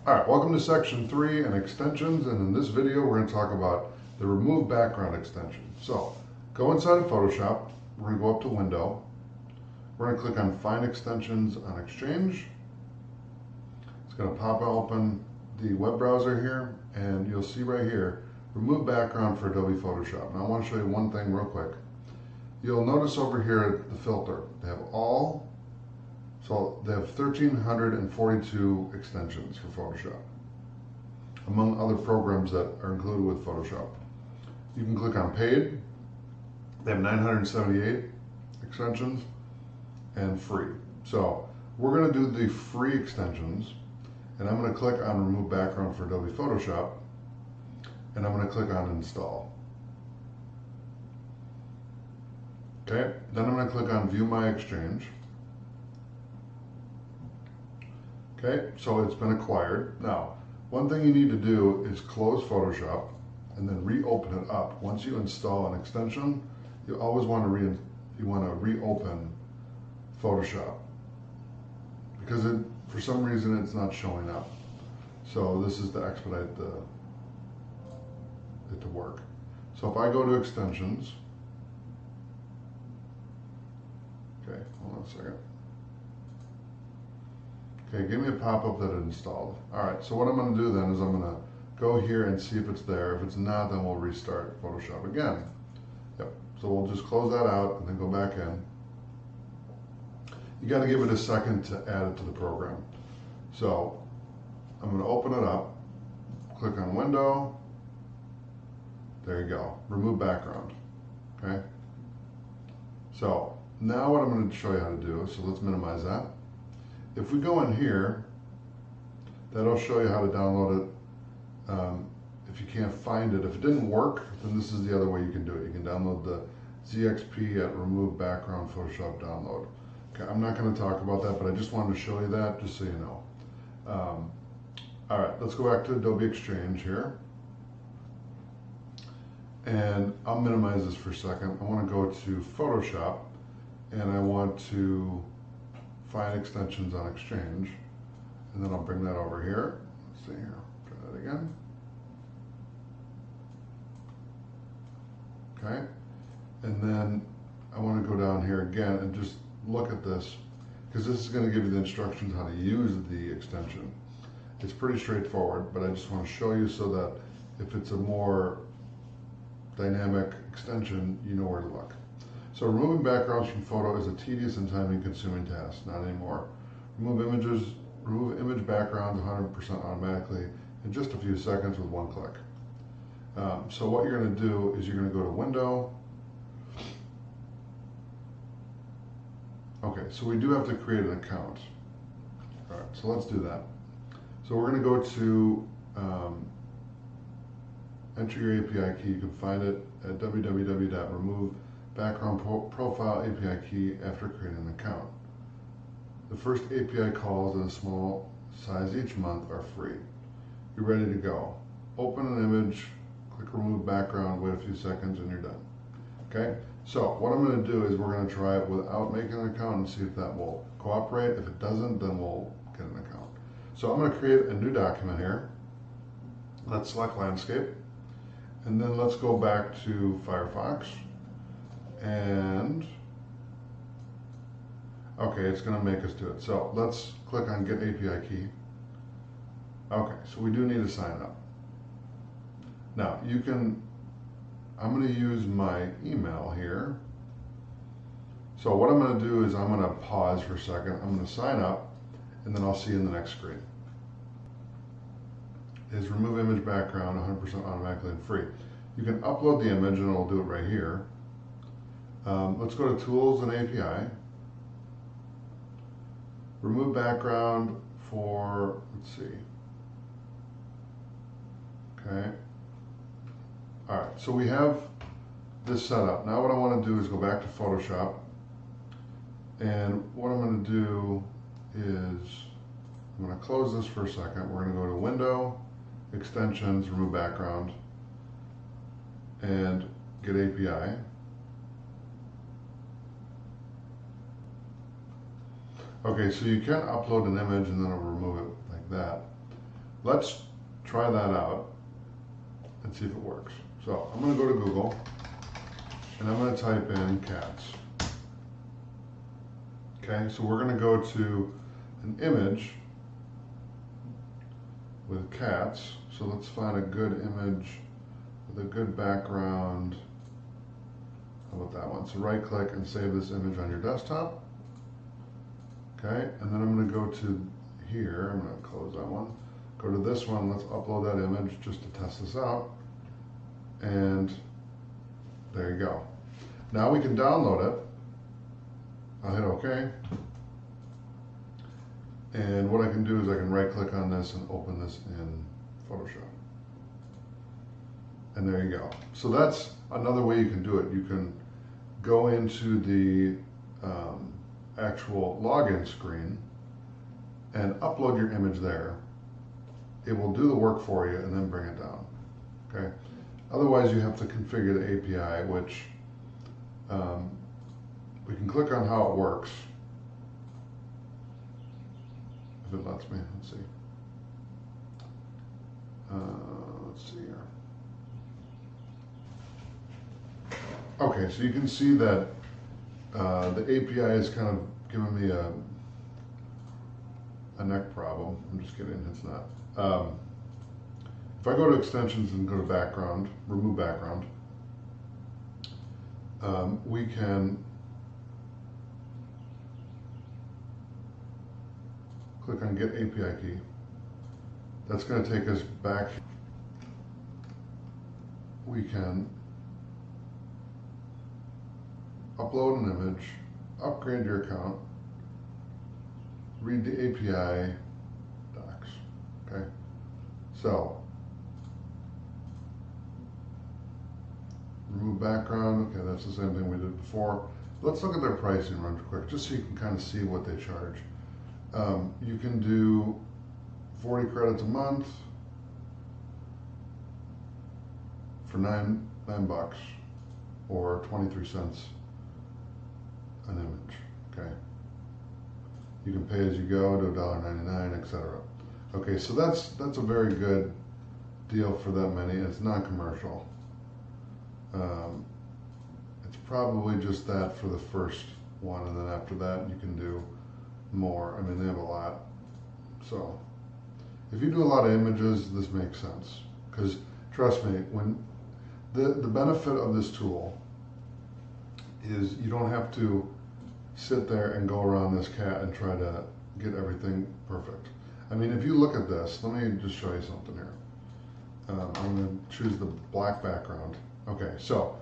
Alright, welcome to section 3 and extensions, and in this video we're going to talk about the remove background extension. So, go inside of Photoshop, we're going to go up to Window, we're going to click on Find Extensions on Exchange. It's going to pop open the web browser here, and you'll see right here, remove background for Adobe Photoshop. Now I want to show you one thing real quick. You'll notice over here the filter. They have all, so they have 1,342 extensions for Photoshop, among other programs that are included with Photoshop. You can click on Paid. They have 978 extensions and free. So we're going to do the free extensions, and I'm going to click on Remove Background for Adobe Photoshop, and I'm going to click on Install. Okay, then I'm going to click on View My Exchange. Okay, so it's been acquired. Now, one thing you need to do is close Photoshop and then reopen it up. Once you install an extension, you always want to reopen Photoshop because for some reason it's not showing up. So this is to expedite it to work. So if I go to extensions, okay, hold on a second. Okay, give me a pop-up that it installed. Alright, so what I'm going to do then is I'm going to go here and see if it's there. If it's not, then we'll restart Photoshop again. Yep, so we'll just close that out and then go back in. You got to give it a second to add it to the program. So I'm going to open it up, click on Window, there you go, remove background. Okay, so now what I'm going to show you how to do, so let's minimize that. If we go in here, that'll show you how to download it. If you can't find it, if it didn't work, then this is the other way you can do it. You can download the ZXP at Remove Background Photoshop Download. Okay, I'm not going to talk about that, but I just wanted to show you that, just so you know. All right, let's go back to Adobe Exchange here. And I'll minimize this for a second. I want to go to Photoshop, and I want to find extensions on Exchange, and then I'll bring that over here. Let's see here, try that again. Okay, and then I want to go down here again and just look at this, because this is going to give you the instructions how to use the extension. It's pretty straightforward, but I just want to show you so that if it's a more dynamic extension, you know where to look. So removing backgrounds from photo is a tedious and time-consuming task. Not anymore. Remove image backgrounds 100% automatically in just a few seconds with one click. So what you're going to do is you're going to go to Window. Okay, so we do have to create an account. All right, so let's do that. So we're going to go to enter your API key. You can find it at www.removebackgroundprofile API key after creating an account. The first API calls in a small size each month are free. You're ready to go. Open an image, click remove background, wait a few seconds, and you're done. Okay, so what I'm going to do is we're going to try it without making an account and see if that will cooperate. If it doesn't, then we'll get an account. So I'm going to create a new document here. Let's select landscape, and then let's go back to Firefox, and okay, it's going to make us do it. So let's click on Get API Key. Okay, so we do need to sign up. Now you can, I'm going to use my email here. So what I'm going to do is I'm going to pause for a second. I'm going to sign up, and then I'll see you in the next screen. Is remove image background 100% automatically and free. You can upload the image, and it'll do it right here. Let's go to Tools and API. Remove background for, let's see. Okay. All right, so we have this set up. Now what I want to do is go back to Photoshop, and what I'm going to do is I'm going to close this for a second. We're going to go to Window, Extensions, Remove Background, and Get API. Okay, so you can upload an image and then it'll remove it like that. let's try that out and see if it works. So I'm going to go to Google and I'm going to type in cats. Okay, so we're going to go to an image with cats. So let's find a good image with a good background. How about that one? So right click and save this image on your desktop. Okay, and then I'm going to go to here. I'm going to close that one. Go to this one. Let's upload that image just to test this out. And there you go. Now we can download it. I'll hit OK. And what I can do is I can right click on this and open this in Photoshop. And there you go. So that's another way you can do it. You can go into the actual login screen and upload your image there. It will do the work for you and then bring it down. Okay. Otherwise, you have to configure the API, which we can click on how it works. If it lets me, let's see. Let's see here. Okay, so you can see that the API is kind of giving me a neck problem. I'm just kidding, it's not. If I go to extensions and go to background, remove background, we can click on Get API Key. That's going to take us back. We can upload an image, upgrade your account, read the API docs. Okay, so remove background. Okay, that's the same thing we did before. Let's look at their pricing real quick, just so you can kind of see what they charge. You can do 40 credits a month for nine bucks, or 23 cents an image. Okay. You can pay as you go to $1.99, etc. Okay, so that's a very good deal for that many. It's non-commercial. It's probably just that for the first one, and then after that you can do more. I mean, they have a lot. So if you do a lot of images, this makes sense, because trust me, when the benefit of this tool is you don't have to sit there and go around this cat and try to get everything perfect. I mean, if you look at this, let me just show you something here. I'm going to choose the black background. Okay, so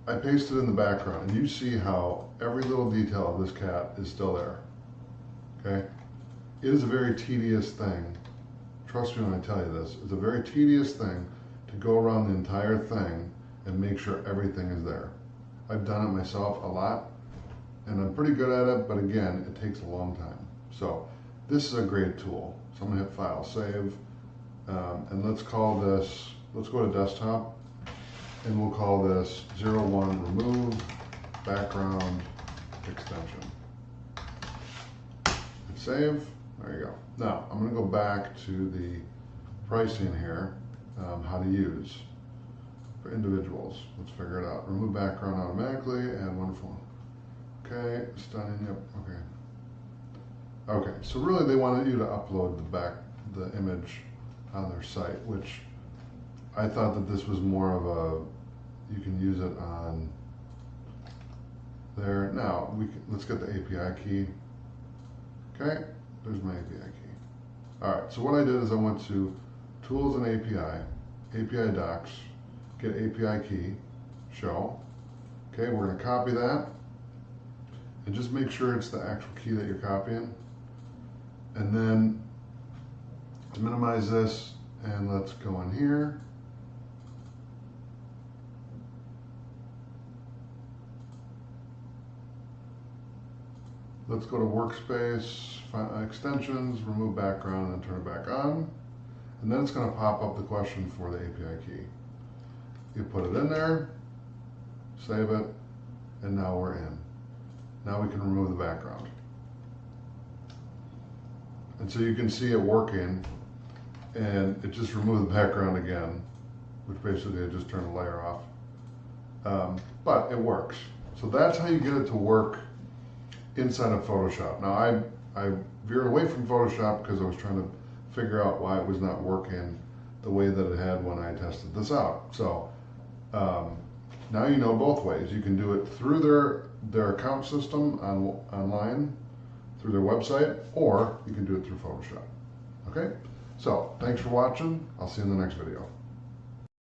I pasted in the background, and you see how every little detail of this cat is still there. Okay, it is a very tedious thing. Trust me when I tell you this. It's a very tedious thing to go around the entire thing and make sure everything is there. I've done it myself a lot, and I'm pretty good at it, but again, it takes a long time. So this is a great tool. So I'm gonna hit File, Save, and let's call this, let's go to Desktop, and we'll call this 01 Remove Background Extension. Hit Save, there you go. Now, I'm gonna go back to the pricing here, how to use for individuals. Let's figure it out. Remove background automatically, add wonderful. Okay, stunning, yep, okay. Okay, so really they wanted you to upload the image on their site, which I thought that this was more of a, you can use it on there. Now, let's get the API key. Okay, there's my API key. All right, so what I did is I went to Tools and API Docs, get API key, show. Okay, we're gonna copy that, and just make sure it's the actual key that you're copying. And then minimize this, and let's go in here. Let's go to Workspace, Extensions, remove background, and turn it back on. And then it's going to pop up the question for the API key. You put it in there, save it, and now we're in. Now we can remove the background. And so you can see it working. and it just removed the background again, which basically I just turned the layer off. But it works. So that's how you get it to work inside of Photoshop. Now I veered away from Photoshop because I was trying to figure out why it was not working the way that it had when I tested this out. So now you know both ways. You can do it through their account system online, through their website, or you can do it through Photoshop. Okay? So thanks for watching. I'll see you in the next video.